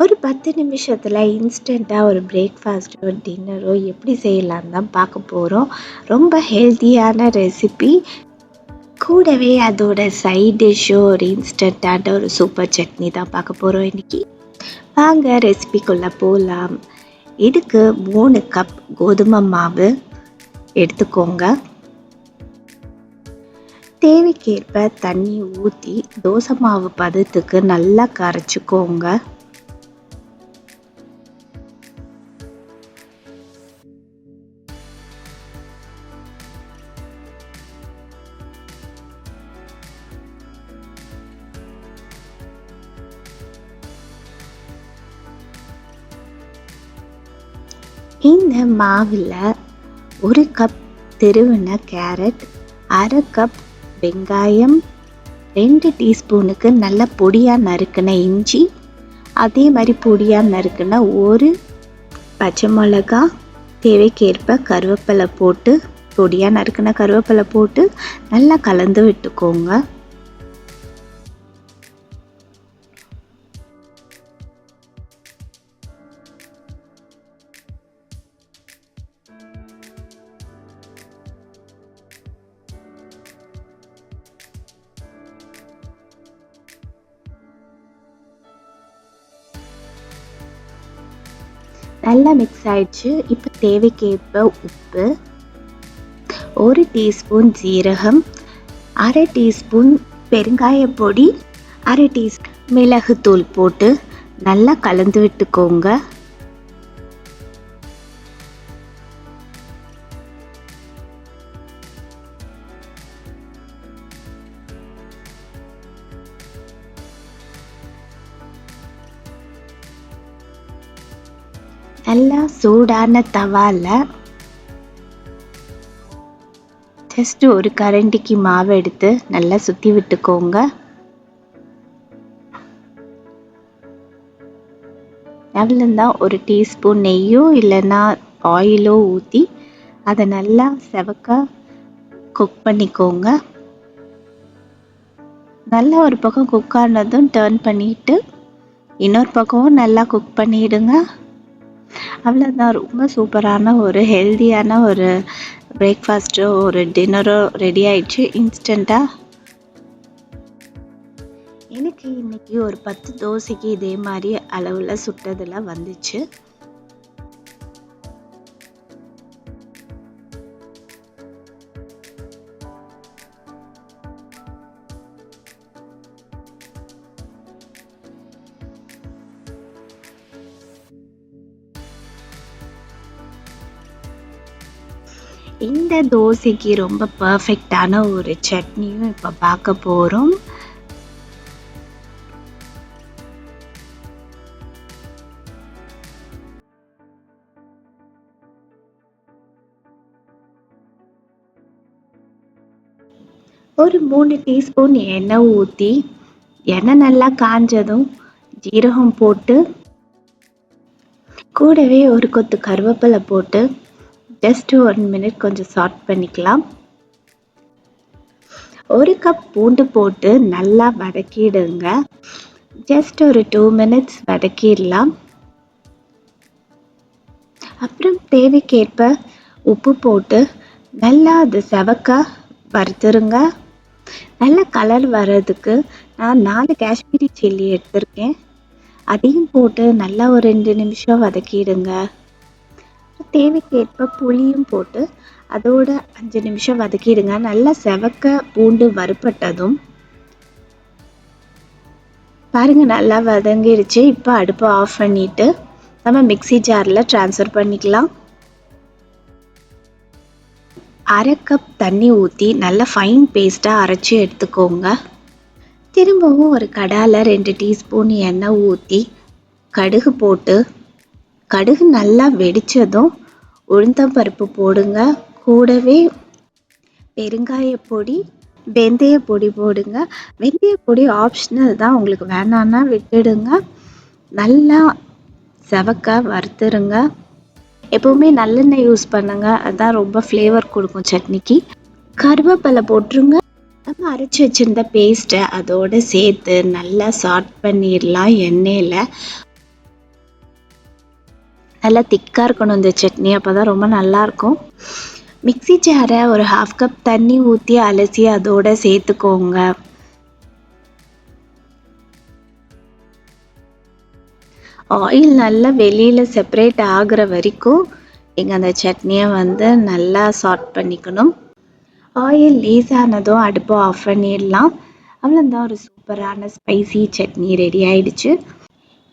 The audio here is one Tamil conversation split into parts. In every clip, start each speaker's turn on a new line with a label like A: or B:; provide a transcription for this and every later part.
A: ஒரு 10 நிமிஷத்தில் இன்ஸ்டண்ட்டாக ஒரு பிரேக்ஃபாஸ்ட்டோ டின்னரோ எப்படி செய்யலான்னு தான் பார்க்க போகிறோம். ரொம்ப ஹெல்த்தியான ரெசிபி, கூடவே அதோட சைட் டிஷ்ஷோ ஒரு இன்ஸ்டண்ட்டான ஒரு சூப்பர் சட்னி தான் பார்க்க போகிறோம் இன்றைக்கி. வாங்க ரெசிபிக்குள்ளே போகலாம். இதுக்கு 3 கப் கோதுமை மாவு எடுத்துக்கோங்க. தேவைக்கேற்ப தண்ணி ஊற்றி தோசை மாவு பதத்துக்கு நல்லா கரைச்சிக்கோங்க. இந்த மாவில் 1 கப் திருவின கேரட், 1/2 கப் வெங்காயம், 2 டீஸ்பூனுக்கு நல்ல பொடியாக நறுக்கின இஞ்சி, அதே மாதிரி பொடியாக நறுக்கின 1 பச்சை மிளகா, தேவைக்கேற்ப கருவேப்பிலை போட்டு பொடியாக நறுக்கின கருவேப்பிலை போட்டு நல்லா கலந்து விட்டுக்கோங்க. நல்லா மிக்ஸ் ஆயிடுச்சு. இப்போ தேவைக்கேற்ப உப்பு, 1 டீஸ்பூன் ஜீரகம், 1/2 டீஸ்பூன் பெருங்காய பொடி, 1/2 டீஸ்பூன் மிளகுத்தூள் போட்டு நல்லா கலந்து விட்டுக்கோங்க. நல்லா சூடான தவால ஜஸ்ட் ஒரு கரண்டிக்கு மாவு எடுத்து நல்லா சுற்றி விட்டுக்கோங்க. அவ்வளோதான். 1 டீஸ்பூன் நெய்யோ இல்லைன்னா ஆயிலோ ஊற்றி அதை நல்லா செவக்க குக் பண்ணிக்கோங்க. நல்லா ஒரு பக்கம் குக் ஆனதும் டர்ன் பண்ணிவிட்டு இன்னொரு பக்கமும் நல்லா குக் பண்ணிவிடுங்க. அவ்வளோதான். ரொம்ப சூப்பரான ஒரு ஹெல்த்தியான ஒரு பிரேக்ஃபாஸ்ட்டோ ஒரு டின்னரோ ரெடி ஆயிடுச்சு இன்ஸ்டண்ட்டாக. எனக்கு இன்றைக்கி ஒரு 10 தோசைக்கு இதே மாதிரி அளவில் சுட்டதெல்லாம் வந்துச்சு. இந்த தோசைக்கு ரொம்ப பர்ஃபெக்டான ஒரு சட்னியும் இப்போ பார்க்க போகிறோம். ஒரு 3 டீஸ்பூன் எண்ணெய் ஊற்றி எண்ணெய் நல்லா காஞ்சதும் ஜீரகம் போட்டு கூடவே ஒரு கொத்து கருவேப்பிலை போட்டு ஜஸ்ட் 1 மினிட் கொஞ்சம் சாட் பண்ணிக்கலாம். 1 கப் பூண்டு போட்டு நல்லா வதக்கிடுங்க. ஜஸ்ட் ஒரு 2 மினிட்ஸ் வதக்கிடலாம். அப்புறம் தேவைக்கேற்ப உப்பு போட்டு நல்லா அது செவக்க வறுத்துருங்க. நல்ல கலர் வர்றதுக்கு நான் 4 காஷ்மீரி சில்லி எடுத்திருக்கேன். அதையும் போட்டு நல்லா ஒரு 2 நிமிஷம் வதக்கிடுங்க. தேவைக்கேற்ப புளியும் போட்டு அதோட 5 நிமிஷம் வதக்கிடுங்க. நல்லா செவக்க பூண்டு வறுப்பட்டதும் பாருங்க நல்லா வதங்கிடுச்சு. இப்போ அடுப்பை ஆஃப் பண்ணிட்டு நம்ம மிக்ஸி ஜாரில் ட்ரான்ஸ்ஃபர் பண்ணிக்கலாம். 1/2 கப் தண்ணி ஊற்றி நல்லா ஃபைன் பேஸ்ட்டாக அரைச்சி எடுத்துக்கோங்க. திரும்பவும் ஒரு கடாயில் 2 டீஸ்பூன் எண்ணெய் ஊற்றி கடுகு போட்டு கடுகு நல்லா வெடித்ததும் உளுந்தம்பருப்பு போடுங்க. கூடவே பெருங்காய பொடி, வெந்தய பொடி போடுங்க. வெந்தய பொடி ஆப்ஷனல் தான், உங்களுக்கு வேணான்னா விட்டுடுங்க. நல்லா செவக்க வறுத்துருங்க. எப்போவுமே நல்லெண்ணெய் யூஸ் பண்ணுங்க, அதுதான் ரொம்ப ஃப்ளேவர் கொடுக்கும் சட்னிக்கு. கருவேப்பிலை போட்டுருங்க. நம்ம அரைச்சி வச்சுருந்த பேஸ்ட்டை அதோடு சேர்த்து நல்லா சாட் பண்ணிடலாம் எண்ணெயில். நல்லா திக்காக இருக்கணும் இந்த சட்னி, அப்போ தான் ரொம்ப நல்லாயிருக்கும். மிக்ஸி ஜாரை ஒரு 1/2 கப் தண்ணி ஊற்றி அலசி அதோட சேர்த்துக்கோங்க. ஆயில் நல்லா வெளியில் செப்பரேட் ஆகுற வரைக்கும் நீங்கள் அந்த சட்னியை வந்து நல்லா சாட் பண்ணிக்கணும். ஆயில் லேசானதும் அடுப்பை ஆஃப் பண்ணிடலாம். அவ்வளோதான், ஒரு சூப்பரான ஸ்பைசி சட்னி ரெடி ஆயிடுச்சு.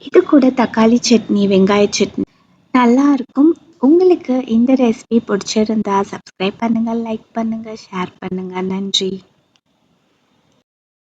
A: இது கூட தக்காளி சட்னி, வெங்காய சட்னி நல்லா இருக்கும். உங்களுக்கு இந்த ரெசிபி பிடிச்சிருந்தா சப்ஸ்கிரைப் பண்ணுங்கள், லைக் பண்ணுங்கள், ஷேர் பண்ணுங்கள். நன்றி.